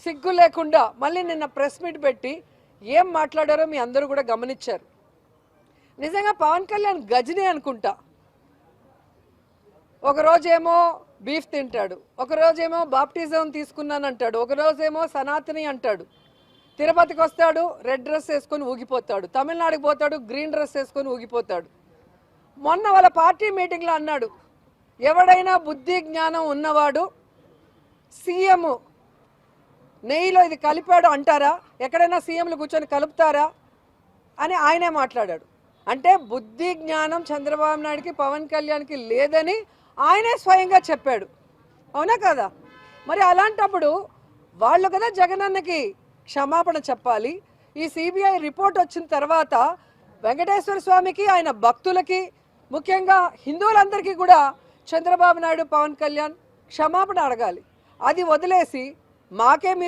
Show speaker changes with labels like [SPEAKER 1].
[SPEAKER 1] సిగ్గు లేకుండా మళ్ళీ నిన్న ప్రెస్ మీట్ పెట్టి ఏం మాట్లాడారో మీ అందరూ కూడా గమనించారు. నిజంగా పవన్ కళ్యాణ్ గజని అనుకుంటా. ఒకరోజేమో బీఫ్ తింటాడు, ఒకరోజేమో బాప్టిజం తీసుకున్నానంటాడు, ఒకరోజేమో సనాతని అంటాడు, తిరుపతికి వస్తాడు రెడ్ డ్రెస్ వేసుకొని ఊగిపోతాడు, తమిళనాడుకి పోతాడు గ్రీన్ డ్రెస్ వేసుకొని ఊగిపోతాడు. మొన్న వాళ్ళ పార్టీ మీటింగ్లో అన్నాడు, ఎవడైనా బుద్ధి జ్ఞానం ఉన్నవాడు సీఎం నెయ్యిలో ఇది కలిపాడు అంటారా? ఎక్కడైనా సీఎంలు కూర్చొని కలుపుతారా అని ఆయనే మాట్లాడాడు. అంటే బుద్ధి జ్ఞానం చంద్రబాబు నాయుడుకి పవన్ కళ్యాణ్కి లేదని ఆయనే స్వయంగా చెప్పాడు. అవునా కదా? మరి అలాంటప్పుడు వాళ్ళు కదా జగనన్నకి క్షమాపణ చెప్పాలి. ఈ సిబిఐ రిపోర్ట్ వచ్చిన తర్వాత వెంకటేశ్వర స్వామికి ఆయన భక్తులకి ముఖ్యంగా హిందువులందరికీ కూడా చంద్రబాబు నాయుడు పవన్ కళ్యాణ్ క్షమాపణ అడగాలి. అది వదిలేసి మాకే మీరు